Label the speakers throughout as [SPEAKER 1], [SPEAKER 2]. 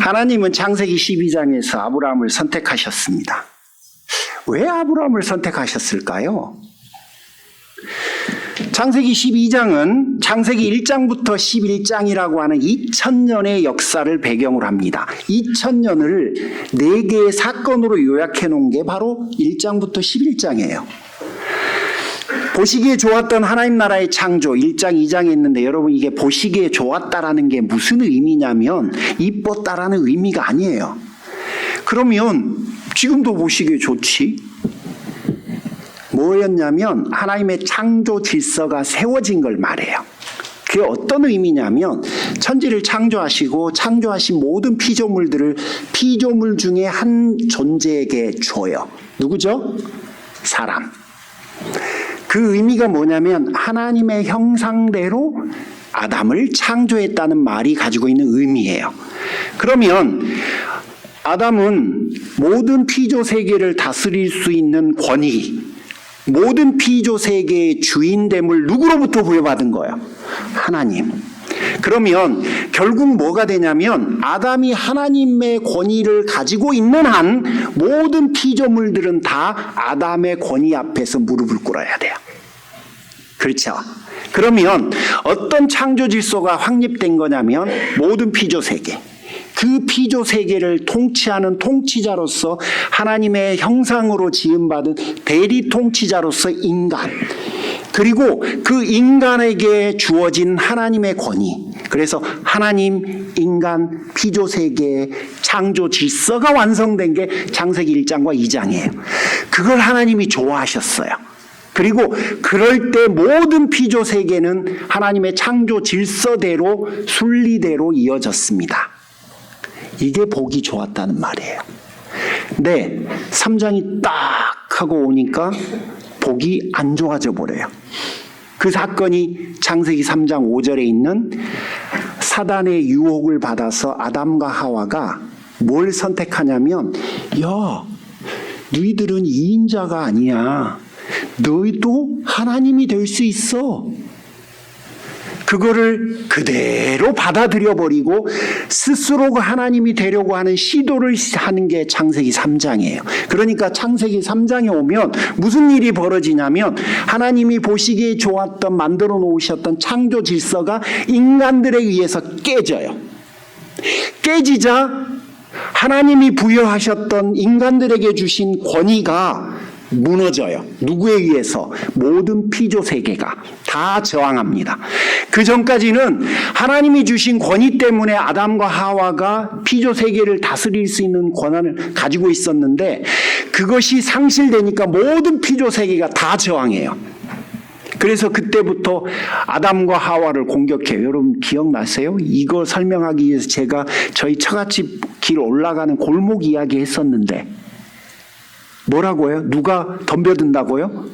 [SPEAKER 1] 하나님은 창세기 12장에서 아브라함을 선택하셨습니다. 왜 아브라함을 선택하셨을까요? 창세기 12장은 창세기 1장부터 11장이라고 하는 2000년의 역사를 배경으로 합니다. 2000년을 4개의 사건으로 요약해 놓은 게 바로 1장부터 11장이에요. 보시기에 좋았던 하나님 나라의 창조 1장 2장에 있는데 여러분 이게 보시기에 좋았다라는 게 무슨 의미냐면 이뻤다라는 의미가 아니에요. 그러면 지금도 보시기에 좋지? 뭐였냐면 하나님의 창조 질서가 세워진 걸 말해요. 그게 어떤 의미냐면 천지를 창조하시고 창조하신 모든 피조물들을 피조물 중에 한 존재에게 줘요. 누구죠? 사람. 그 의미가 뭐냐면 하나님의 형상대로 아담을 창조했다는 말이 가지고 있는 의미예요. 그러면 아담은 모든 피조 세계를 다스릴 수 있는 권위, 모든 피조 세계의 주인됨을 누구로부터 부여받은 거예요? 하나님. 그러면 결국 뭐가 되냐면 아담이 하나님의 권위를 가지고 있는 한 모든 피조물들은 다 아담의 권위 앞에서 무릎을 꿇어야 돼요. 그렇죠? 그러면 어떤 창조 질서가 확립된 거냐면 모든 피조 세계, 그 피조 세계를 통치하는 통치자로서 하나님의 형상으로 지음받은 대리 통치자로서 인간, 그리고 그 인간에게 주어진 하나님의 권위, 그래서 하나님, 인간, 피조 세계의 창조 질서가 완성된 게 창세기 1장과 2장이에요. 그걸 하나님이 좋아하셨어요. 그리고 그럴 때 모든 피조 세계는 하나님의 창조 질서대로 순리대로 이어졌습니다. 이게 보기 좋았다는 말이에요. 근데 3장이 딱 하고 오니까 보기 안 좋아져 버려요. 그 사건이 창세기 3장 5절에 있는 사단의 유혹을 받아서 아담과 하와가 뭘 선택하냐면 야, 너희들은 2인자가 아니야. 너희도 하나님이 될 수 있어. 그거를 그대로 받아들여 버리고 스스로가 하나님이 되려고 하는 시도를 하는 게 창세기 3장이에요. 그러니까 창세기 3장에 오면 무슨 일이 벌어지냐면 하나님이 보시기에 좋았던 만들어 놓으셨던 창조 질서가 인간들에 의해서 깨져요. 깨지자 하나님이 부여하셨던 인간들에게 주신 권위가 무너져요. 누구에 의해서? 모든 피조 세계가 다 저항합니다. 그 전까지는 하나님이 주신 권위 때문에 아담과 하와가 피조 세계를 다스릴 수 있는 권한을 가지고 있었는데 그것이 상실되니까 모든 피조 세계가 다 저항해요. 그래서 그때부터 아담과 하와를 공격해요. 여러분 기억나세요? 이거 설명하기 위해서 제가 저희 처갓집 길 올라가는 골목 이야기 했었는데 뭐라고요? 누가 덤벼든다고요?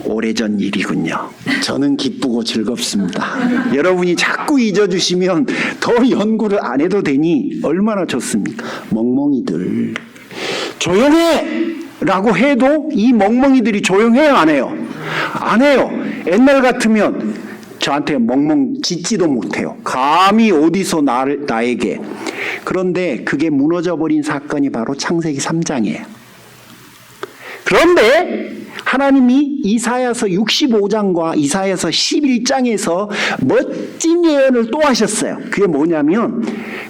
[SPEAKER 1] 오래전 일이군요. 저는 기쁘고 즐겁습니다. 여러분이 자꾸 잊어주시면 더 연구를 안 해도 되니 얼마나 좋습니까? 멍멍이들 조용해! 라고 해도 이 멍멍이들이 조용해요? 안 해요? 안 해요. 옛날 같으면 저한테 멍멍 짖지도 못해요. 감히 어디서 나에게. 그런데 그게 무너져버린 사건이 바로 창세기 3장이에요. 그런데 하나님이 이사야서 65장과 이사야서 11장에서 멋진 예언을 또 하셨어요. 그게 뭐냐면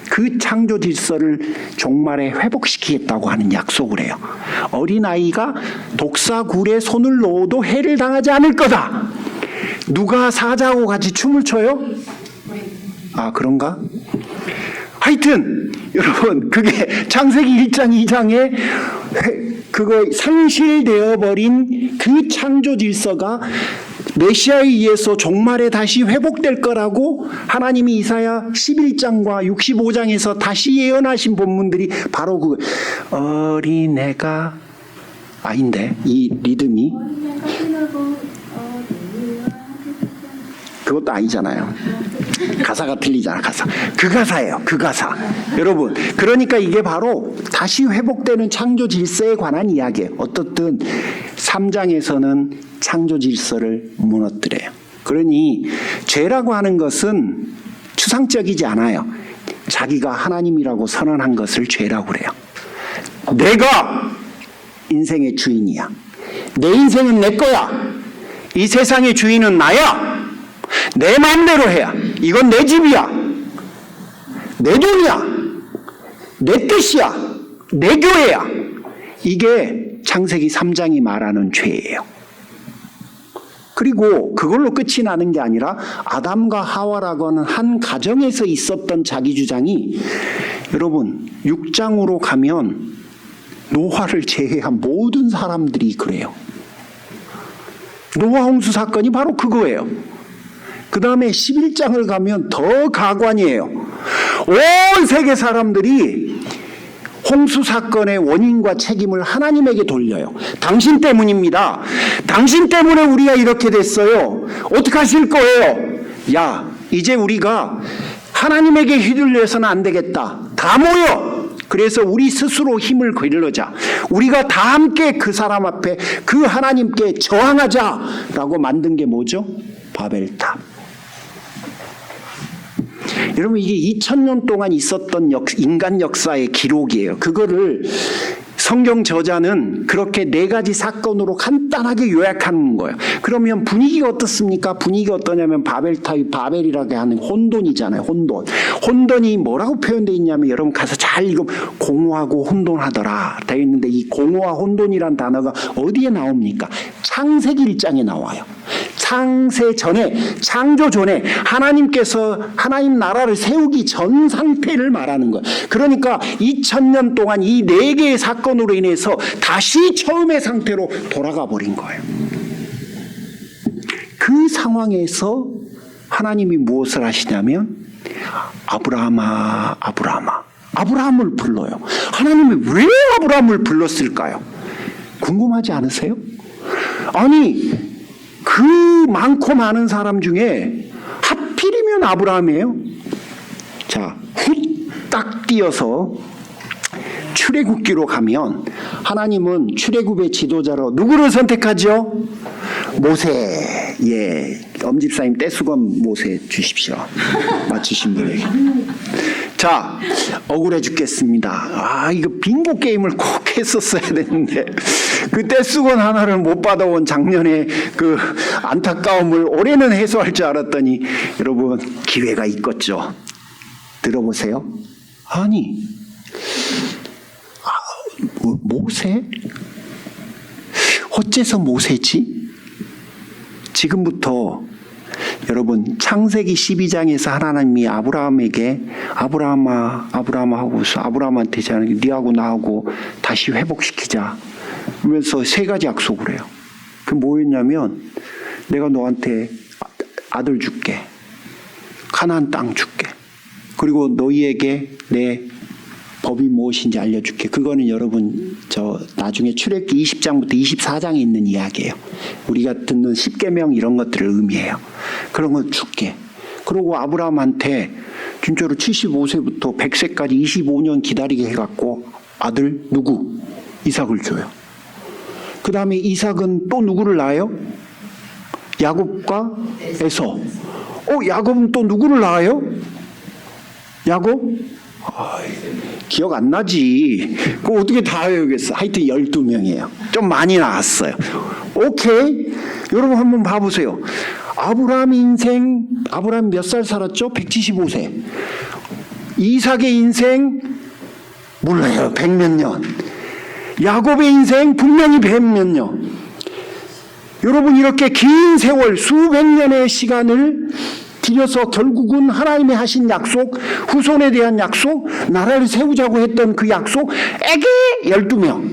[SPEAKER 1] 그 창조 질서를 종말에 회복시키겠다고 하는 약속을 해요. 어린아이가 독사굴에 손을 넣어도 해를 당하지 않을 거다. 누가 사자하고 같이 춤을 춰요? 그런가? 하여튼 여러분 그게 창세기 1장 2장에 그거 상실되어 버린 그 창조 질서가 메시아에 의해서 종말에 다시 회복될 거라고 하나님이 이사야 11장과 65장에서 다시 예언하신 본문들이 바로 그 어린애가 아닌데 이 리듬이 그것도 아니잖아요. 가사가 틀리잖아. 그 가사예요. 그 가사. 여러분 그러니까 이게 바로 다시 회복되는 창조 질서에 관한 이야기예요. 어떻든 3장에서는 창조 질서를 무너뜨려요. 그러니 죄라고 하는 것은 추상적이지 않아요. 자기가 하나님이라고 선언한 것을 죄라고 그래요. 내가 인생의 주인이야. 내 인생은 내 거야. 이 세상의 주인은 나야. 내 마음대로 해야. 이건 내 집이야. 내 돈이야. 내 뜻이야. 내 교회야. 이게 창세기 3장이 말하는 죄예요. 그리고 그걸로 끝이 나는 게 아니라 아담과 하와라고 하는 한 가정에서 있었던 자기 주장이 여러분 6장으로 가면 노아를 제외한 모든 사람들이 그래요. 노아 홍수 사건이 바로 그거예요. 그 다음에 11장을 가면 더 가관이에요. 온 세계 사람들이 홍수 사건의 원인과 책임을 하나님에게 돌려요. 당신 때문입니다. 당신 때문에 우리가 이렇게 됐어요. 어떻게 하실 거예요? 야, 이제 우리가 하나님에게 휘둘려서는 안 되겠다. 다 모여. 그래서 우리 스스로 힘을 길러자. 우리가 다 함께 그 사람 앞에 그 하나님께 저항하자라고 만든 게 뭐죠? 바벨탑. 여러분 이게 2000년 동안 있었던 인간 역사의 기록이에요. 그거를 성경 저자는 그렇게 4가지 사건으로 간단하게 요약하는 거예요. 그러면 분위기가 어떻습니까? 분위기가 어떠냐면 바벨탑이 바벨이라고 하는 혼돈이잖아요. 혼돈. 혼돈이 뭐라고 표현되어 있냐면 여러분 가서 잘 읽으면 공허하고 혼돈하더라 되어 있는데 이 공허와 혼돈이란 단어가 어디에 나옵니까? 창세기 1장에 나와요. 창세 전에, 창조 전에 하나님께서 하나님 나라를 세우기 전 상태를 말하는 거예요. 그러니까 2000년 동안 이 4개의 사건으로 인해서 다시 처음의 상태로 돌아가 버린 거예요. 그 상황에서 하나님이 무엇을 하시냐면 아브라함아, 아브라함아. 아브라함을 불러요. 하나님이 왜 아브라함을 불렀을까요? 궁금하지 않으세요? 아니 그 많고 많은 사람 중에 하필이면 아브라함이에요. 자, 후딱 뛰어서 출애굽기로 가면 하나님은 출애굽의 지도자로 누구를 선택하죠? 모세. 예, 엄집사님 떼수건 모세 주십시오. 맞추신 분에게. 자, 억울해 죽겠습니다. 아, 이거 빙고 게임을 꼭 했었어야 되는데 그 떼수건 하나를 못 받아온 작년에 그 안타까움을 올해는 해소할 줄 알았더니 여러분 기회가 있겠죠. 들어보세요. 아니 모세? 어째서 모세지? 지금부터 여러분 창세기 12장에서 하나님이 아브라함에게 아브라함아 아브라함아 하고서 아브라함한테 네하고 나하고 다시 회복시키자 그러면서 3가지 약속을 해요. 그게 뭐였냐면 내가 너한테 아들 줄게. 가나안 땅 줄게. 그리고 너희에게 내 법이 무엇인지 알려줄게. 그거는 여러분 저 나중에 출애굽기 20장부터 24장에 있는 이야기예요. 우리가 듣는 10계명 이런 것들을 의미해요. 그런 걸 줄게. 그리고 아브라함한테 진짜로 75세부터 100세까지 25년 기다리게 해갖고 아들 누구? 이삭을 줘요. 그 다음에 이삭은 또 누구를 낳아요? 야곱과 에서. 야곱은 또 누구를 낳아요? 야곱? 기억 안 나지. 그거 어떻게 다 외우겠어. 하여튼 12명이에요. 좀 많이 나왔어요. 오케이. 여러분 한번 봐보세요. 아브라함 인생, 아브라함 몇 살 살았죠? 175세. 이삭의 인생 몰라요. 100몇 년. 야곱의 인생 분명히 100몇 년. 여러분 이렇게 긴 세월 수백 년의 시간을 들여서 결국은 하나님이 하신 약속, 후손에 대한 약속, 나라를 세우자고 했던 그 약속, 에게 12명.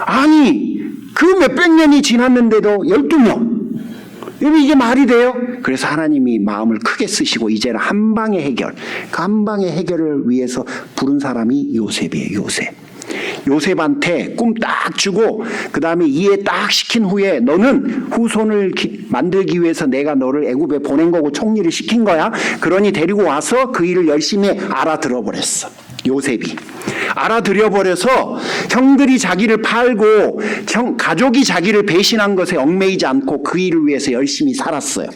[SPEAKER 1] 아니 그 몇백 년이 지났는데도 12명. 여러분 이게 말이 돼요? 그래서 하나님이 마음을 크게 쓰시고 이제는 한 방의 해결, 그 한 방의 해결을 위해서 부른 사람이 요셉이에요. 요셉. 요셉한테 꿈 딱 주고 그 다음에 이해 딱 시킨 후에 너는 후손을 만들기 위해서 내가 너를 애굽에 보낸 거고 총리를 시킨 거야. 그러니 데리고 와서 그 일을 열심히 알아들어 버렸어. 요셉이. 알아들여 버려서 형들이 자기를 팔고 가족이 자기를 배신한 것에 얽매이지 않고 그 일을 위해서 열심히 살았어요.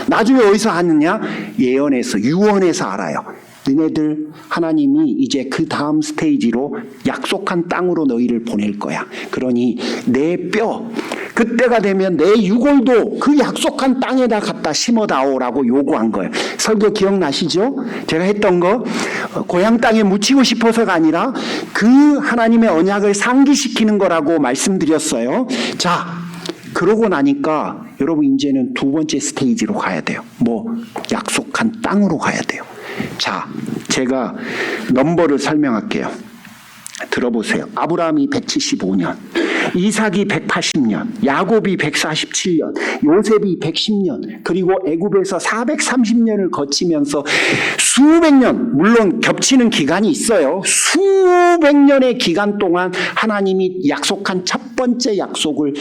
[SPEAKER 1] 나중에 어디서 하느냐? 예언에서, 유언에서 알아요. 너네들 하나님이 이제 그 다음 스테이지로 약속한 땅으로 너희를 보낼 거야. 그러니 내 뼈, 그때가 되면 내 유골도 그 약속한 땅에다 갖다 심어다오라고 요구한 거예요. 설교 기억나시죠? 제가 했던 거 고향 땅에 묻히고 싶어서가 아니라 그 하나님의 언약을 상기시키는 거라고 말씀드렸어요. 자, 그러고 나니까 여러분 이제는 두 번째 스테이지로 가야 돼요. 약속한 땅으로 가야 돼요. 자, 제가 넘버를 설명할게요. 들어보세요. 아브라함이 175년, 이삭이 180년, 야곱이 147년, 요셉이 110년, 그리고 애굽에서 430년을 거치면서 수백 년, 물론 겹치는 기간이 있어요. 수백 년의 기간 동안 하나님이 약속한 첫 번째 약속을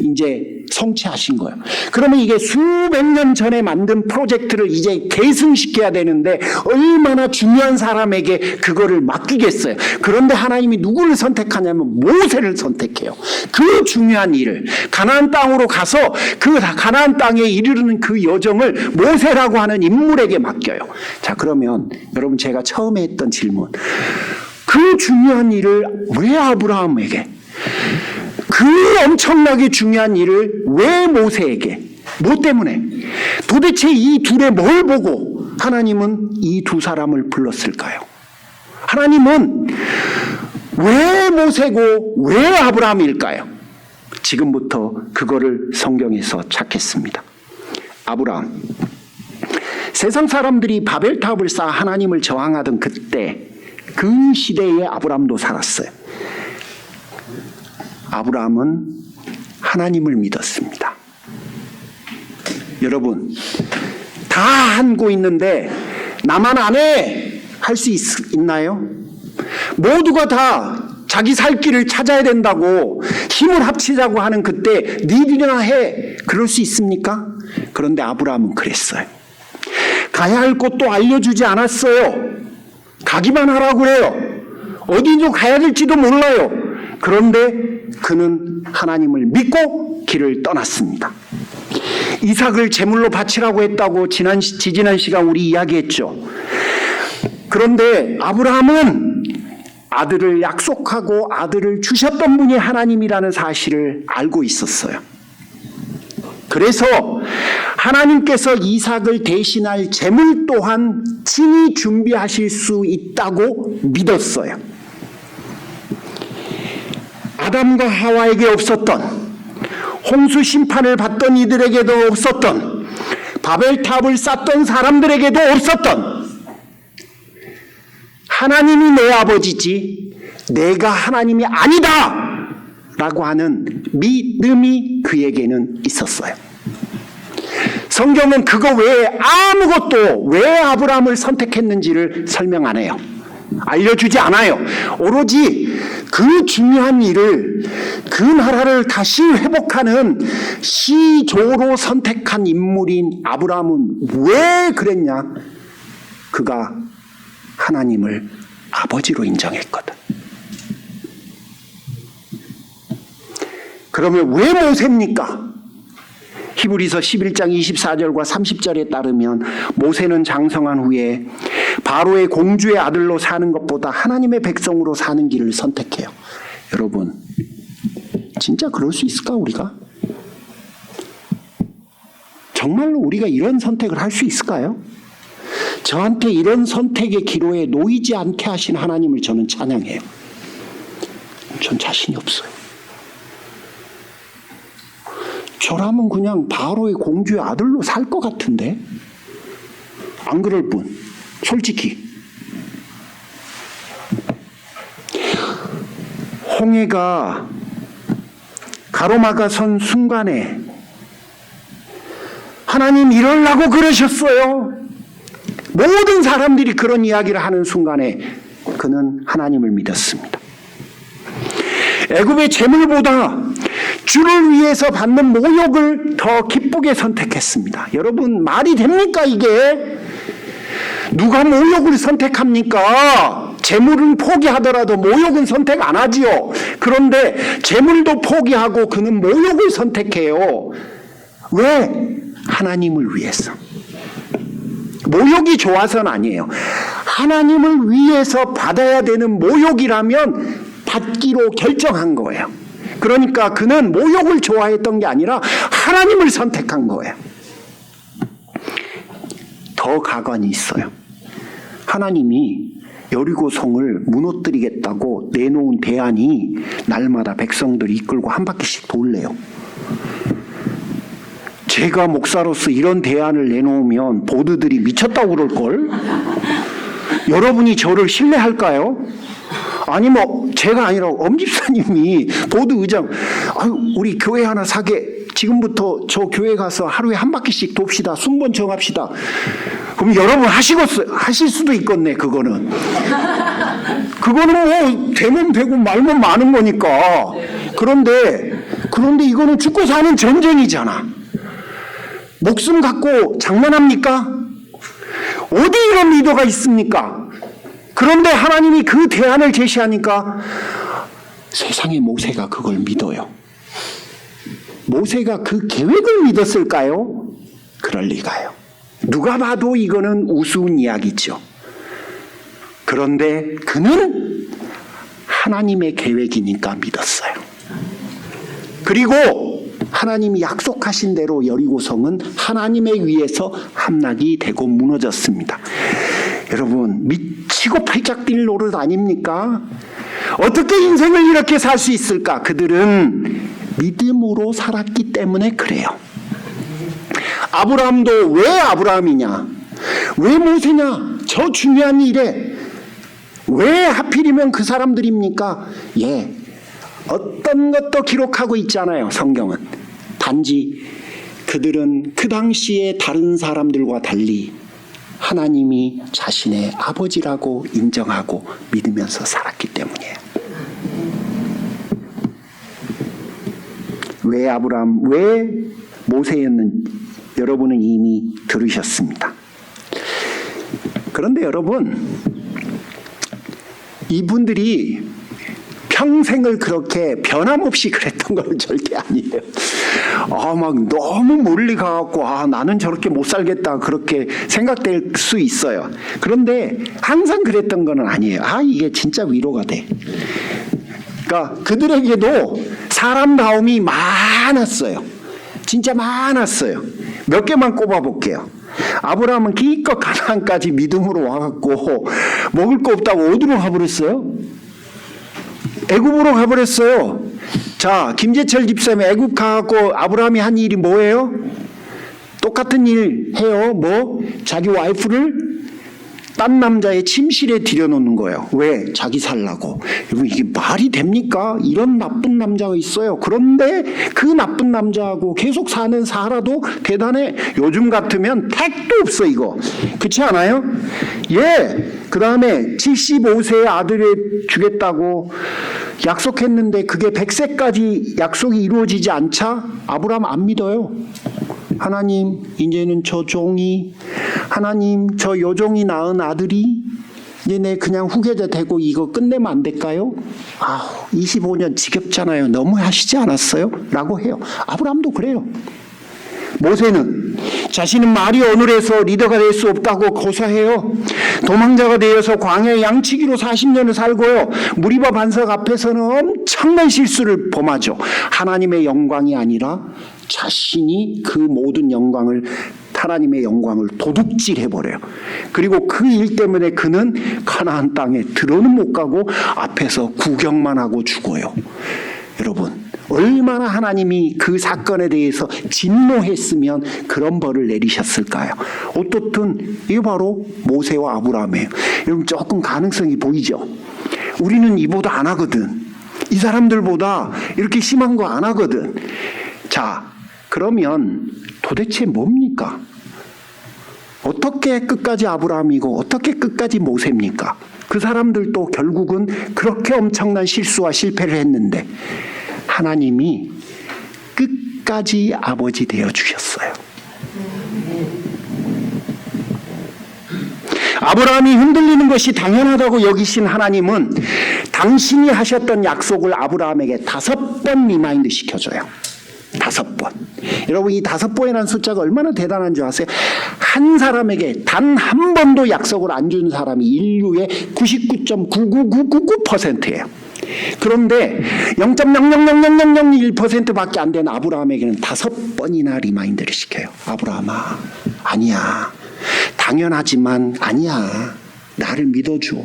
[SPEAKER 1] 이제 성취하신 거예요. 그러면 이게 수백 년 전에 만든 프로젝트를 이제 계승시켜야 되는데 얼마나 중요한 사람에게 그거를 맡기겠어요. 그런데 하나님이 누구를 선택하냐면 모세를 선택해요. 그 중요한 일을 가나안 땅으로 가서 그 가나안 땅에 이르는 그 여정을 모세라고 하는 인물에게 맡겨요. 자, 그러면 여러분 제가 처음에 했던 질문, 그 중요한 일을 왜 아브라함에게, 그 엄청나게 중요한 일을 왜 모세에게, 뭐 때문에, 도대체 이 둘의 뭘 보고 하나님은 이 두 사람을 불렀을까요? 하나님은 왜 모세고 왜 아브라함일까요? 지금부터 그거를 성경에서 찾겠습니다. 아브라함, 세상 사람들이 바벨탑을 쌓아 하나님을 저항하던 그때 그 시대에 아브라함도 살았어요. 아브라함은 하나님을 믿었습니다. 여러분, 다 하고 있는데 나만 안 해! 할 수 있나요? 모두가 다 자기 살 길을 찾아야 된다고 힘을 합치자고 하는 그때 니들이나 해! 그럴 수 있습니까? 그런데 아브라함은 그랬어요. 가야 할 곳도 알려주지 않았어요. 가기만 하라고 해요. 어디로 가야 될지도 몰라요. 그런데 그는 하나님을 믿고 길을 떠났습니다. 이삭을 제물로 바치라고 했다고 지지난 시간 우리 이야기했죠. 그런데 아브라함은 아들을 약속하고 아들을 주셨던 분이 하나님이라는 사실을 알고 있었어요. 그래서 하나님께서 이삭을 대신할 제물 또한 친히 준비하실 수 있다고 믿었어요. 아담과 하와에게 없었던, 홍수 심판을 받던 이들에게도 없었던, 바벨탑을 쌓던 사람들에게도 없었던, 하나님이 내 아버지지 내가 하나님이 아니다 라고 하는 믿음이 그에게는 있었어요. 성경은 그거 외에 아무것도 왜 아브라함을 선택했는지를 설명 안 해요. 알려주지 않아요. 오로지 그 중요한 일을, 그 나라를 다시 회복하는 시조로 선택한 인물인 아브라함은 왜 그랬냐? 그가 하나님을 아버지로 인정했거든. 그러면 왜 모세입니까? 히브리서 11장 24절과 30절에 따르면 모세는 장성한 후에 바로의 공주의 아들로 사는 것보다 하나님의 백성으로 사는 길을 선택해요. 여러분, 진짜 그럴 수 있을까, 우리가? 정말로 우리가 이런 선택을 할 수 있을까요? 저한테 이런 선택의 기로에 놓이지 않게 하신 하나님을 저는 찬양해요. 전 자신이 없어요. 저라면 그냥 바로의 공주의 아들로 살 것 같은데, 안 그럴 뿐, 솔직히. 홍해가 가로막아 선 순간에 하나님 이러려고 그러셨어요. 모든 사람들이 그런 이야기를 하는 순간에 그는 하나님을 믿었습니다. 애굽의 재물보다 주를 위해서 받는 모욕을 더 기쁘게 선택했습니다. 여러분, 말이 됩니까 이게? 누가 모욕을 선택합니까? 재물은 포기하더라도 모욕은 선택 안 하지요. 그런데 재물도 포기하고 그는 모욕을 선택해요. 왜? 하나님을 위해서. 모욕이 좋아서는 아니에요. 하나님을 위해서 받아야 되는 모욕이라면 받기로 결정한 거예요. 그러니까 그는 모욕을 좋아했던 게 아니라 하나님을 선택한 거예요. 더 가관이 있어요. 하나님이 여리고성을 무너뜨리겠다고 내놓은 대안이 날마다 백성들을 이끌고 한 바퀴씩 돌래요. 제가 목사로서 이런 대안을 내놓으면 보드들이 미쳤다고 그럴걸? 여러분이 저를 신뢰할까요? 아니 뭐 제가 아니라 엄집사님이 보드 의장 우리 교회 하나 사게 지금부터 저 교회 가서 하루에 한 바퀴씩 돕시다. 순번 정합시다. 그럼 여러분 하실 수도 있겠네. 그거는 뭐 되면 되고 말면 많은 거니까. 그런데 이거는 죽고 사는 전쟁이잖아. 목숨 갖고 장난합니까? 어디 이런 리더가 있습니까? 그런데 하나님이 그 대안을 제시하니까 세상의 모세가 그걸 믿어요. 모세가 그 계획을 믿었을까요? 그럴 리가요. 누가 봐도 이거는 우스운 이야기죠. 그런데 그는 하나님의 계획이니까 믿었어요. 그리고 하나님이 약속하신 대로 여리고성은 하나님에 의해서 함락이 되고 무너졌습니다. 여러분, 미치고 팔짝 뛸 노릇 아닙니까? 어떻게 인생을 이렇게 살 수 있을까? 그들은 믿음으로 살았기 때문에 그래요. 아브라함도 왜 아브라함이냐? 왜 모세냐? 저 중요한 일에 왜 하필이면 그 사람들입니까? 어떤 것도 기록하고 있잖아요. 성경은. 단지 그들은 그 당시에 다른 사람들과 달리 하나님이 자신의 아버지라고 인정하고 믿으면서 살았기 때문이에요. 왜 아브라함, 왜 모세였는지 여러분은 이미 들으셨습니다. 그런데 여러분, 이분들이 평생을 그렇게 변함없이 그랬던 건 절대 아니에요. 막 너무 멀리 가갖고 나는 저렇게 못 살겠다 그렇게 생각될 수 있어요. 그런데 항상 그랬던 건 아니에요. 이게 진짜 위로가 돼. 그러니까 그들에게도 사람다움이 많았어요. 진짜 많았어요. 몇 개만 꼽아볼게요. 아브라함은 기껏 가나안까지 믿음으로 와갖고 먹을 거 없다고 어디로 가버렸어요? 애굽으로 가버렸어요. 자, 김재철 집사님이 애굽 가갖고 아브라함이 한 일이 뭐예요? 똑같은 일 해요. 자기 와이프를 딴 남자의 침실에 들여놓는 거예요. 왜? 자기 살라고. 여러분, 이게 말이 됩니까? 이런 나쁜 남자가 있어요. 그런데 그 나쁜 남자하고 계속 사는 사라도 대단해. 요즘 같으면 택도 없어, 이거. 그렇지 않아요? 그 다음에 75세의 아들을 주겠다고 약속했는데 그게 100세까지 약속이 이루어지지 않자 아브라함 안 믿어요. 하나님, 이제는 저 종이, 하나님, 저 여종이 낳은 아들이 이제 내 그냥 후계자 되고 이거 끝내면 안 될까요? 25년 지겹잖아요. 너무 하시지 않았어요? 라고 해요. 아브라함도 그래요. 모세는 자신은 말이 어눌해서 리더가 될 수 없다고 고사해요. 도망자가 되어서 광야의 양치기로 40년을 살고요. 무리바 반석 앞에서는 엄청난 실수를 범하죠. 하나님의 영광이 아니라 자신이 그 모든 영광을, 하나님의 영광을 도둑질해버려요. 그리고 그 일 때문에 그는 가나안 땅에 들어는 못 가고 앞에서 구경만 하고 죽어요. 여러분, 얼마나 하나님이 그 사건에 대해서 진노했으면 그런 벌을 내리셨을까요? 어떻든 이게 바로 모세와 아브라함이에요. 여러분, 조금 가능성이 보이죠? 우리는 이보다 안 하거든. 이 사람들보다 이렇게 심한 거 안 하거든. 자, 그러면 도대체 뭡니까? 어떻게 끝까지 아브라함이고 어떻게 끝까지 모세입니까? 그 사람들도 결국은 그렇게 엄청난 실수와 실패를 했는데 하나님이 끝까지 아버지 되어 주셨어요. 아브라함이 흔들리는 것이 당연하다고 여기신 하나님은 당신이 하셨던 약속을 아브라함에게 5번 리마인드 시켜줘요. 5번. 여러분, 이 5번이라는 숫자가 얼마나 대단한 줄 아세요? 한 사람에게 단 한 번도 약속을 안 준 사람이 인류의 99.99999%예요. 그런데 0.0000001%밖에 안 된 아브라함에게는 5번이나 리마인드를 시켜요. 아브라함아, 아니야. 당연하지만 아니야. 나를 믿어줘.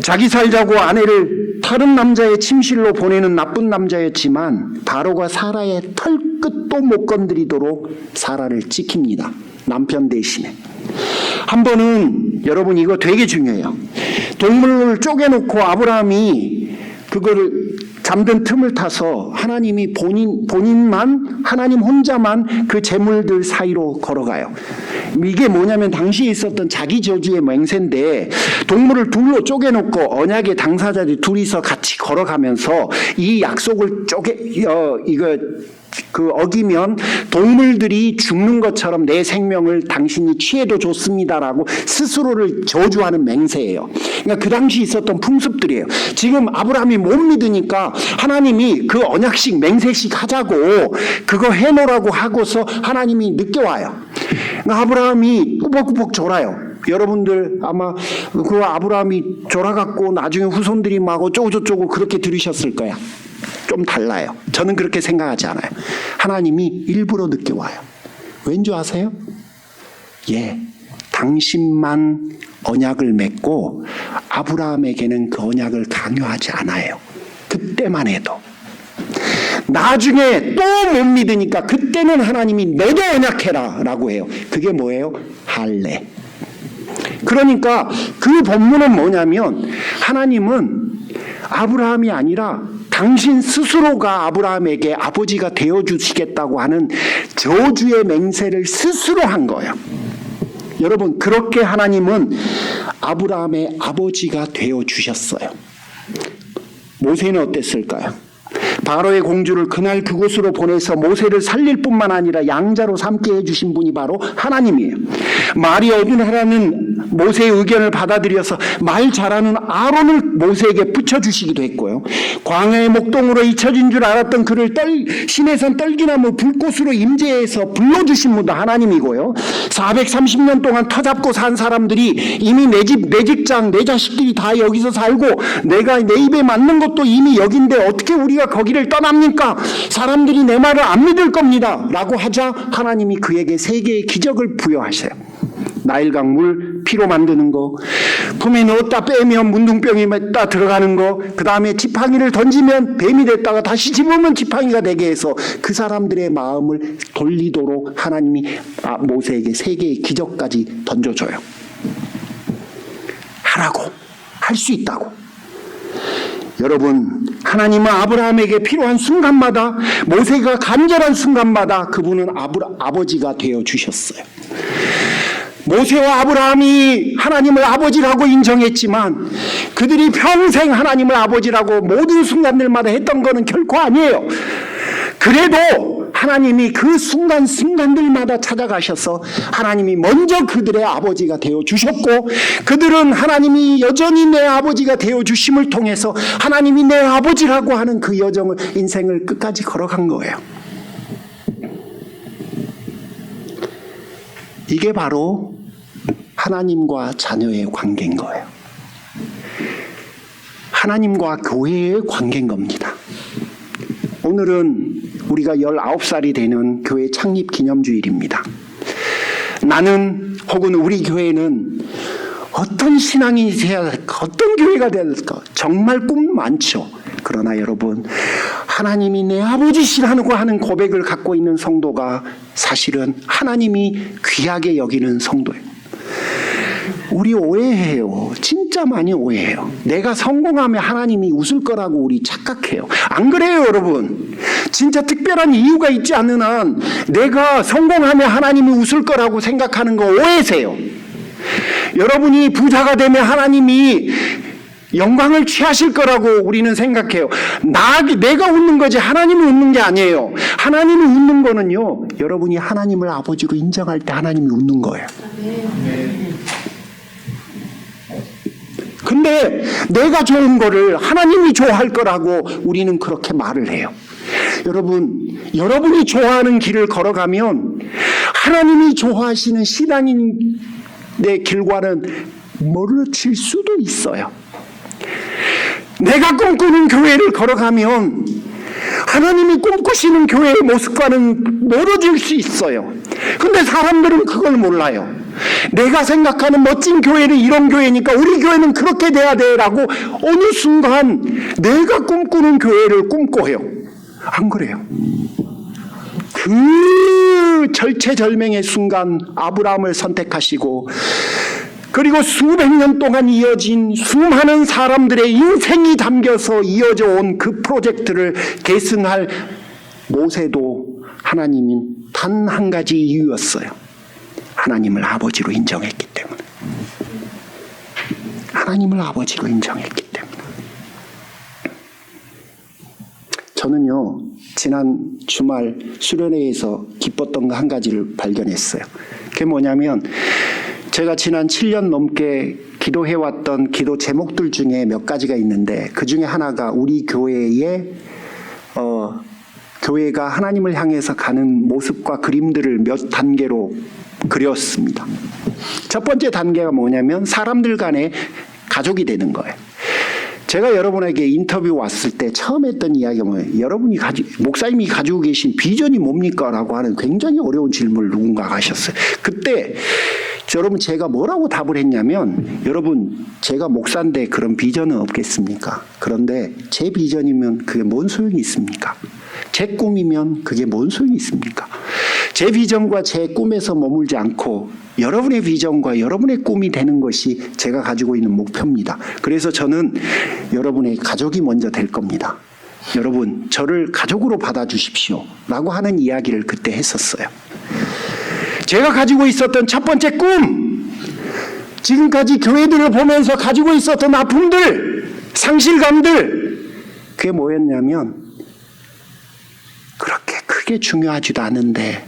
[SPEAKER 1] 자기 살자고 아내를 다른 남자의 침실로 보내는 나쁜 남자였지만 바로가 사라의 털끝도 못 건드리도록 사라를 지킵니다. 남편 대신에. 한 번은 여러분 이거 되게 중요해요. 동물을 쪼개놓고 아브라함이 그거를 잠든 틈을 타서 하나님이 본인만 하나님 혼자만 그 재물들 사이로 걸어가요. 이게 뭐냐면 당시에 있었던 자기 저주의 맹세인데 동물을 둘로 쪼개놓고 언약의 당사자들이 둘이서 같이 걸어가면서 이 약속을 어기면 동물들이 죽는 것처럼 내 생명을 당신이 취해도 좋습니다라고 스스로를 저주하는 맹세예요. 그러니까 그 당시 있었던 풍습들이에요. 지금 아브라함이 못 믿으니까 하나님이 그 언약식 맹세식 하자고 그거 해놓으라고 하고서 하나님이 늦게 와요. 그러니까 아브라함이 꾸벅꾸벅 졸아요. 여러분들 아마 그 아브라함이 졸아갖고 나중에 후손들이 막 어쩌고저쩌고 그렇게 들으셨을 거야. 좀 달라요. 저는 그렇게 생각하지 않아요. 하나님이 일부러 늦게 와요. 왠지 아세요? 당신만 언약을 맺고 아브라함에게는 그 언약을 강요하지 않아요. 그때만 해도. 나중에 또 못 믿으니까 그때는 하나님이 너도 언약해라 라고 해요. 그게 뭐예요? 할례. 그러니까 그 본문은 뭐냐면 하나님은 아브라함이 아니라 당신 스스로가 아브라함에게 아버지가 되어주시겠다고 하는 저주의 맹세를 스스로 한 거예요. 여러분, 그렇게 하나님은 아브라함의 아버지가 되어주셨어요. 모세는 어땠을까요? 바로의 공주를 그날 그곳으로 보내서 모세를 살릴 뿐만 아니라 양자로 삼게 해주신 분이 바로 하나님이에요. 말이 어둔하라는 모세의 의견을 받아들여서 말 잘하는 아론을 모세에게 붙여주시기도 했고요. 광야의 목동으로 잊혀진 줄 알았던 그를 시내산 떨기나무 불꽃으로 임재해서 불러주신 분도 하나님이고요. 430년 동안 터잡고 산 사람들이 이미 내 집, 내 직장, 내 자식들이 다 여기서 살고 내가 내 입에 맞는 것도 이미 여긴데 어떻게 우리가 거기를 떠납니까? 사람들이 내 말을 안 믿을 겁니다 라고 하자 하나님이 그에게 3개의 기적을 부여하셔요. 나일강 물 피로 만드는 거, 품에 넣었다 빼면 문둥병이 딱 들어가는 거, 그 다음에 지팡이를 던지면 뱀이 됐다가 다시 집으면 지팡이가 되게 해서 그 사람들의 마음을 돌리도록 하나님이 모세에게 3개의 기적까지 던져줘요. 하라고, 할 수 있다고. 여러분, 하나님은 아브라함에게 필요한 순간마다, 모세가 간절한 순간마다 그분은 아버지가 되어주셨어요. 모세와 아브라함이 하나님을 아버지라고 인정했지만 그들이 평생 하나님을 아버지라고 모든 순간들마다 했던 것은 결코 아니에요. 그래도 하나님이 그 순간순간들마다 찾아가셔서 하나님이 먼저 그들의 아버지가 되어주셨고, 그들은 하나님이 여전히 내 아버지가 되어주심을 통해서 하나님이 내 아버지라고 하는 그 여정을, 인생을 끝까지 걸어간 거예요. 이게 바로 하나님과 자녀의 관계인 거예요. 하나님과 교회의 관계인 겁니다. 오늘은 우리가 19살이 되는 교회 창립 기념주일입니다. 나는 혹은 우리 교회는 어떤 신앙인이 돼야 될까? 어떤 교회가 될까? 정말 꿈 많죠. 그러나 여러분, 하나님이 내 아버지시라고 하는 고백을 갖고 있는 성도가 사실은 하나님이 귀하게 여기는 성도예요. 우리 오해해요. 진짜 많이 오해해요. 내가 성공하면 하나님이 웃을 거라고 우리 착각해요. 안 그래요, 여러분. 진짜 특별한 이유가 있지 않는 한 내가 성공하면 하나님이 웃을 거라고 생각하는 거 오해세요. 여러분이 부자가 되면 하나님이 영광을 취하실 거라고 우리는 생각해요. 내가 웃는 거지 하나님이 웃는 게 아니에요. 하나님이 웃는 거는요, 여러분이 하나님을 아버지로 인정할 때 하나님이 웃는 거예요. 근데 내가 좋은 거를 하나님이 좋아할 거라고 우리는 그렇게 말을 해요. 여러분이 좋아하는 길을 걸어가면 하나님이 좋아하시는 신앙인의 길과는 멀어질 수도 있어요. 내가 꿈꾸는 교회를 걸어가면 하나님이 꿈꾸시는 교회의 모습과는 멀어질 수 있어요. 근데 사람들은 그걸 몰라요. 내가 생각하는 멋진 교회는 이런 교회니까 우리 교회는 그렇게 돼야 돼라고 어느 순간 내가 꿈꾸는 교회를 꿈꿔요. 안 그래요? 그 절체절명의 순간 아브라함을 선택하시고 그리고 수백 년 동안 이어진 수많은 사람들의 인생이 담겨서 이어져 온 그 프로젝트를 계승할 모세도 하나님이 단 한 가지 이유였어요. 하나님을 아버지로 인정했기 때문에. 하나님을 아버지로 인정했기 때문에. 저는요, 지난 주말 수련회에서 기뻤던 거 한 가지를 발견했어요. 그게 뭐냐면 제가 지난 7년 넘게 기도해왔던 기도 제목들 중에 몇 가지가 있는데 그 중에 하나가 우리 교회의 교회가 하나님을 향해서 가는 모습과 그림들을 몇 단계로 그렸습니다. 첫 번째 단계가 뭐냐면 사람들 간의 가족이 되는 거예요. 제가 여러분에게 인터뷰 왔을 때 처음 했던 이야기가 뭐예요? 목사님이 가지고 계신 비전이 뭡니까? 라고 하는 굉장히 어려운 질문을 누군가가 하셨어요. 그때 여러분 제가 뭐라고 답을 했냐면 여러분 제가 목사인데 그런 비전은 없겠습니까? 그런데 제 비전이면 그게 뭔 소용이 있습니까? 제 꿈이면 그게 뭔 소용이 있습니까? 제 비전과 제 꿈에서 머물지 않고 여러분의 비전과 여러분의 꿈이 되는 것이 제가 가지고 있는 목표입니다. 그래서 저는 여러분의 가족이 먼저 될 겁니다. 여러분 저를 가족으로 받아주십시오 라고 하는 이야기를 그때 했었어요. 제가 가지고 있었던 첫 번째 꿈, 지금까지 교회들을 보면서 가지고 있었던 아픔들, 상실감들, 그게 뭐였냐면 그렇게 크게 중요하지도 않은데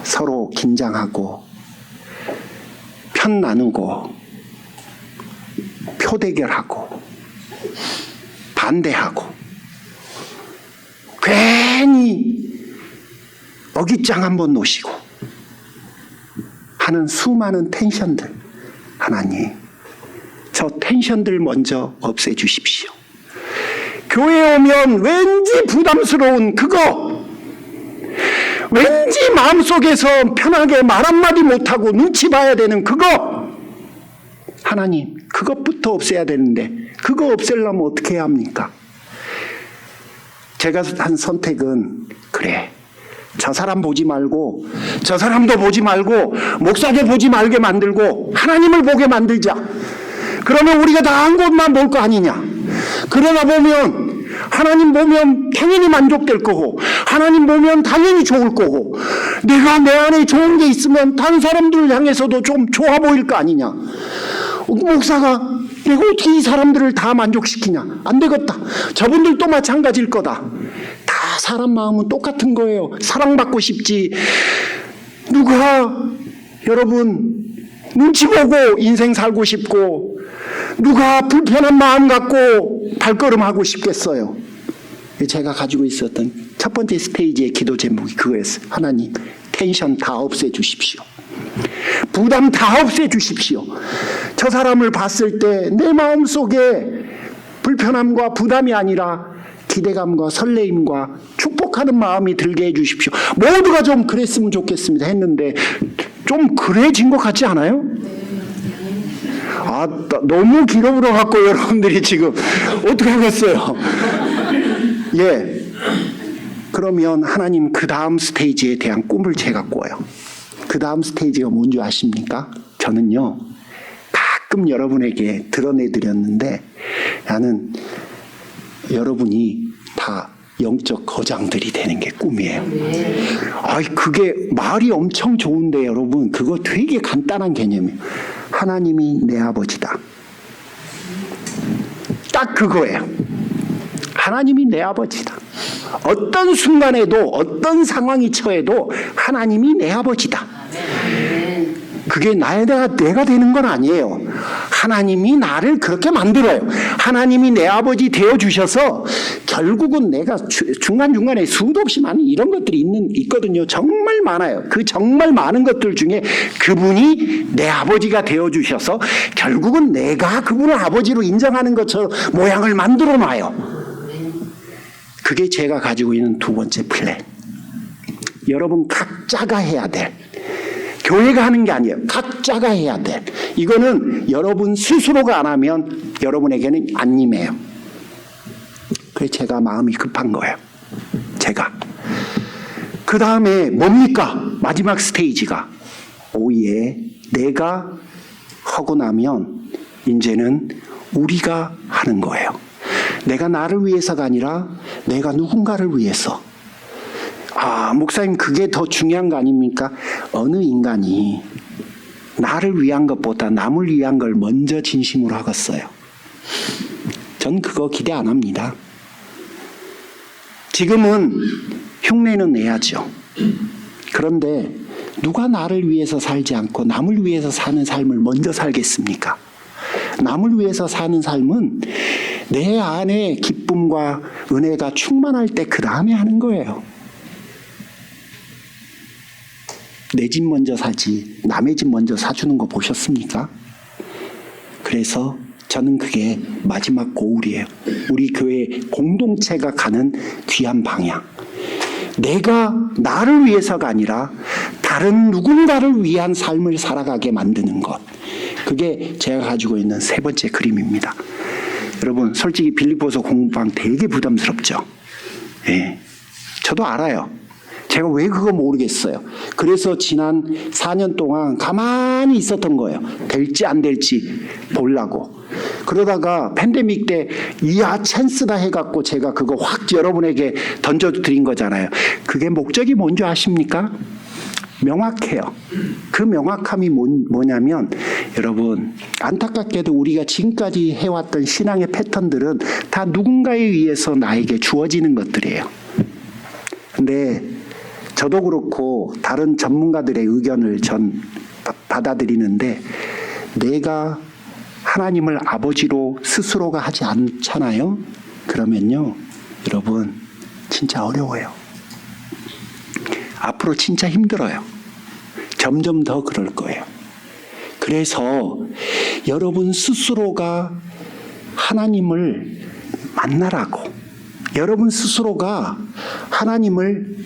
[SPEAKER 1] 서로 긴장하고 편 나누고 표대결하고 반대하고 괜히 어깃장 한번 놓으시고 하는 수많은 텐션들, 하나님 저 텐션들 먼저 없애주십시오. 교회에 오면 왠지 부담스러운 그거, 왠지 마음속에서 편하게 말 한마디 못하고 눈치 봐야 되는 그거, 하나님 그것부터 없애야 되는데 그거 없애려면 어떻게 해야 합니까? 제가 한 선택은 그래, 저 사람 보지 말고 저 사람도 보지 말고 목사도 보지 말게 만들고 하나님을 보게 만들자. 그러면 우리가 다 한 곳만 볼 거 아니냐. 그러다 보면 하나님 보면 당연히 만족될 거고 하나님 보면 당연히 좋을 거고 내가 내 안에 좋은 게 있으면 다른 사람들을 향해서도 좀 좋아 보일 거 아니냐. 목사가 내가 어떻게 이 사람들을 다 만족시키냐. 안 되겠다. 저분들도 마찬가지일 거다. 다 사람 마음은 똑같은 거예요. 사랑받고 싶지. 누가 여러분 눈치 보고 인생 살고 싶고 누가 불편한 마음 갖고 발걸음하고 싶겠어요. 제가 가지고 있었던 첫 번째 스테이지의 기도 제목이 그거였어요. 하나님 텐션 다 없애주십시오. 부담 다 없애주십시오. 저 사람을 봤을 때 내 마음속에 불편함과 부담이 아니라 기대감과 설레임과 축복하는 마음이 들게 해주십시오. 모두가 좀 그랬으면 좋겠습니다 했는데 좀 그래진 것 같지 않아요? 아, 너무 길어버려갖고 여러분들이 지금 어떻게 하겠어요? 예. 그러면 하나님 그 다음 스테이지에 대한 꿈을 제가 꿔요. 그 다음 스테이지가 뭔지 아십니까? 저는요 가끔 여러분에게 드러내드렸는데 나는 여러분이 다 영적 거장들이 되는 게 꿈이에요. 아이 그게 말이 엄청 좋은데 여러분 그거 되게 간단한 개념이에요. 하나님이 내 아버지다. 딱 그거예요. 하나님이 내 아버지다. 어떤 순간에도 어떤 상황이 처해도 하나님이 내 아버지다. 그게 내가 되는 건 아니에요. 하나님이 나를 그렇게 만들어요. 하나님이 내 아버지 되어주셔서 결국은 내가 중간중간에 수도 없이 많은 이런 것들이 있거든요. 정말 많아요. 그 정말 많은 것들 중에 그분이 내 아버지가 되어주셔서 결국은 내가 그분을 아버지로 인정하는 것처럼 모양을 만들어 놔요. 그게 제가 가지고 있는 두 번째 플랜. 여러분 각자가 해야 될, 교회가 하는 게 아니에요. 각자가 해야 돼. 이거는 여러분 스스로가 안 하면 여러분에게는 안 임해요. 그래서 제가 마음이 급한 거예요. 제가. 그 다음에 뭡니까? 마지막 스테이지가. 오예, 내가 하고 나면 이제는 우리가 하는 거예요. 내가 나를 위해서가 아니라 내가 누군가를 위해서. 목사님 그게 더 중요한 거 아닙니까? 어느 인간이 나를 위한 것보다 남을 위한 걸 먼저 진심으로 하겠어요? 전 그거 기대 안 합니다. 지금은 흉내는 내야죠. 그런데 누가 나를 위해서 살지 않고 남을 위해서 사는 삶을 먼저 살겠습니까? 남을 위해서 사는 삶은 내 안에 기쁨과 은혜가 충만할 때 그 다음에 하는 거예요. 내 집 먼저 사지 남의 집 먼저 사주는 거 보셨습니까? 그래서 저는 그게 마지막 고울이에요. 우리 교회 공동체가 가는 귀한 방향. 내가 나를 위해서가 아니라 다른 누군가를 위한 삶을 살아가게 만드는 것. 그게 제가 가지고 있는 세 번째 그림입니다. 여러분 솔직히 빌립보서 공부방 되게 부담스럽죠? 예, 저도 알아요. 제가 왜 그거 모르겠어요. 그래서 지난 4년 동안 가만히 있었던 거예요. 될지 안 될지 보려고. 그러다가 팬데믹 때 이야 찬스다 해갖고 제가 그거 확 여러분에게 던져드린 거잖아요. 그게 목적이 뭔지 아십니까? 명확해요. 그 명확함이 뭐냐면 여러분 안타깝게도 우리가 지금까지 해왔던 신앙의 패턴들은 다 누군가에 의해서 나에게 주어지는 것들이에요. 근데 저도 그렇고 다른 전문가들의 의견을 전 받아들이는데 내가 하나님을 아버지로 스스로가 하지 않잖아요. 그러면요 여러분 진짜 어려워요. 앞으로 진짜 힘들어요. 점점 더 그럴 거예요. 그래서 여러분 스스로가 하나님을 만나라고, 여러분 스스로가 하나님을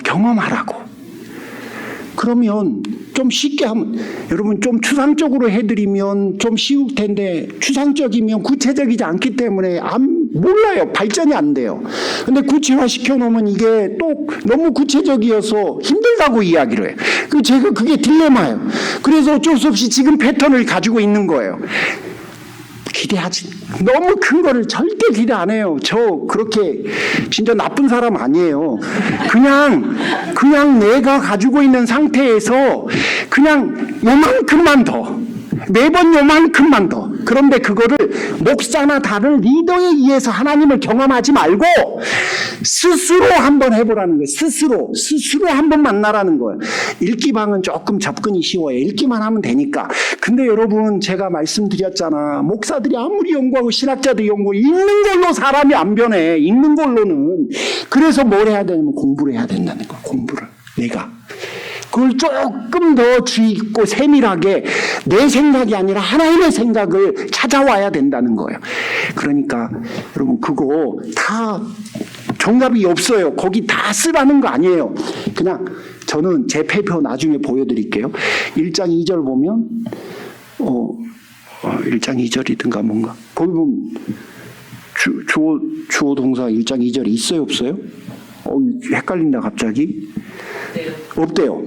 [SPEAKER 1] 경험하라고. 그러면 좀 쉽게 하면, 여러분 좀 추상적으로 해드리면 좀 쉬울 텐데 추상적이면 구체적이지 않기 때문에 몰라요. 발전이 안 돼요. 근데 구체화 시켜놓으면 이게 또 너무 구체적이어서 힘들다고 이야기를 해요. 제가 그게 딜레마예요. 그래서 어쩔 수 없이 지금 패턴을 가지고 있는 거예요. 기대하지, 너무 큰 거를 절대 기대 안 해요. 저 그렇게 진짜 나쁜 사람 아니에요. 그냥 내가 가지고 있는 상태에서 그냥 요만큼만 더, 매번 요만큼만 더. 그런데 그거를 목사나 다른 리더에 의해서 하나님을 경험하지 말고 스스로 한번 해보라는 거예요. 스스로 한번 만나라는 거예요. 읽기방은 조금 접근이 쉬워요. 읽기만 하면 되니까. 근데 여러분 제가 말씀드렸잖아. 목사들이 아무리 연구하고 신학자들이 연구하고 읽는 걸로 사람이 안 변해. 읽는 걸로는. 그래서 뭘 해야 되냐면 공부를 해야 된다는 거예요. 공부를. 내가. 그걸 조금 더 주의 있고 세밀하게 내 생각이 아니라 하나님의 생각을 찾아와야 된다는 거예요. 그러니까 여러분 그거 다 정답이 없어요. 거기 다 쓰라는 거 아니에요. 그냥 저는 제 페이퍼 나중에 보여드릴게요. 1장 2절 보면 1장 2절이든가 뭔가 거기 보면 주어 동사 1장 2절이 있어요 없어요? 헷갈린다 갑자기. 없대요.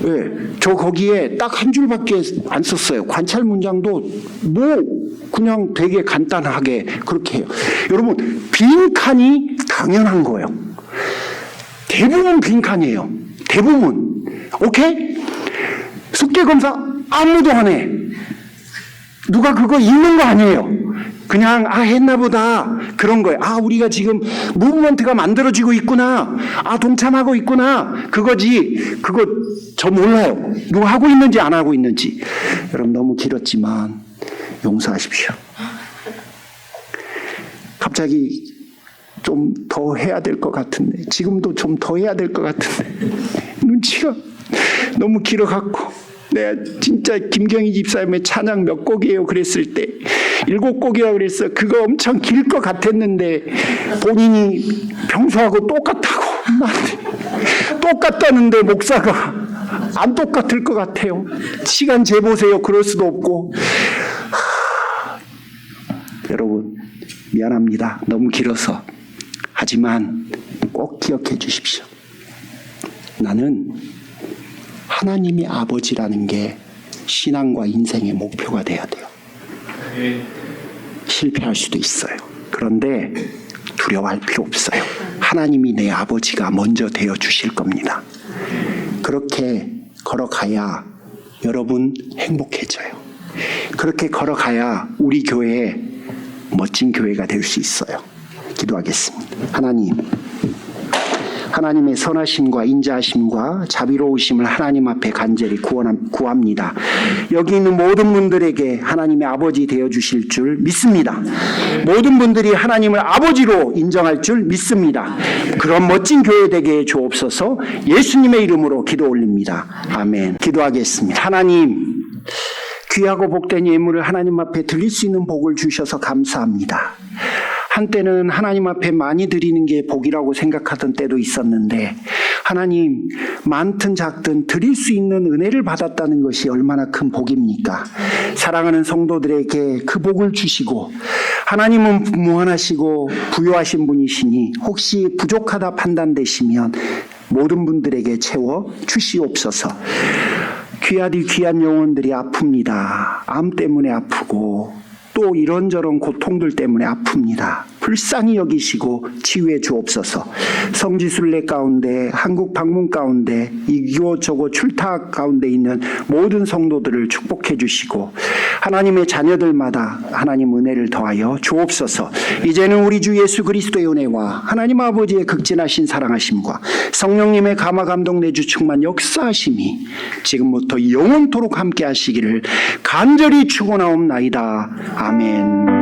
[SPEAKER 1] 왜? 저 거기에 딱 한 줄밖에 안 썼어요. 관찰 문장도 그냥 되게 간단하게 그렇게 해요. 여러분 빈칸이 당연한 거예요. 대부분 빈칸이에요. 대부분. 오케이? 숙제검사 아무도 안 해. 누가 그거 읽는 거 아니에요. 그냥 했나 보다 그런 거예요. 우리가 지금 무브먼트가 만들어지고 있구나. 동참하고 있구나. 그거지. 그거 저 몰라요. 누가 하고 있는지 안 하고 있는지. 여러분 너무 길었지만 용서하십시오. 갑자기 좀 더 해야 될 것 같은데, 지금도 좀 더 해야 될 것 같은데 눈치가 너무 길어갖고, 내가 진짜 김경희 집사님의 찬양 몇 곡이에요 그랬을 때 7곡이라고 그랬어. 그거 엄청 길 것 같았는데 본인이 평소하고 똑같다고 나한테 똑같다는데 목사가 안 똑같을 것 같아요. 시간 재보세요. 그럴 수도 없고. 여러분 미안합니다. 너무 길어서. 하지만 꼭 기억해 주십시오. 나는 하나님이 아버지라는 게 신앙과 인생의 목표가 돼야 돼요. 실패할 수도 있어요. 그런데 두려워할 필요 없어요. 하나님이 내 아버지가 먼저 되어 주실 겁니다. 그렇게 걸어가야 여러분 행복해져요. 그렇게 걸어가야 우리 교회 멋진 교회가 될 수 있어요. 기도하겠습니다. 하나님의 선하심과 인자하심과 자비로우심을 하나님 앞에 간절히 구합니다. 여기 있는 모든 분들에게 하나님의 아버지 되어주실 줄 믿습니다. 모든 분들이 하나님을 아버지로 인정할 줄 믿습니다. 그런 멋진 교회 되게 해 주옵소서. 예수님의 이름으로 기도 올립니다. 아멘. 기도하겠습니다. 하나님, 귀하고 복된 예물을 하나님 앞에 드릴 수 있는 복을 주셔서 감사합니다. 한때는 하나님 앞에 많이 드리는 게 복이라고 생각하던 때도 있었는데, 하나님 많든 작든 드릴 수 있는 은혜를 받았다는 것이 얼마나 큰 복입니까? 사랑하는 성도들에게 그 복을 주시고, 하나님은 무한하시고 부유하신 분이시니 혹시 부족하다 판단되시면 모든 분들에게 채워 주시옵소서. 귀하디 귀한 영혼들이 아픕니다. 암 때문에 아프고 또 이런저런 고통들 때문에 아픕니다. 불쌍히 여기시고 치유해 주옵소서. 성지순례 가운데, 한국 방문 가운데, 이곳저곳 출타 가운데 있는 모든 성도들을 축복해 주시고 하나님의 자녀들마다 하나님 은혜를 더하여 주옵소서. 이제는 우리 주 예수 그리스도의 은혜와 하나님 아버지의 극진하신 사랑하심과 성령님의 감화 감동 내주 충만 역사하심이 지금부터 영원토록 함께 하시기를 간절히 축원하옵나이다. 아멘.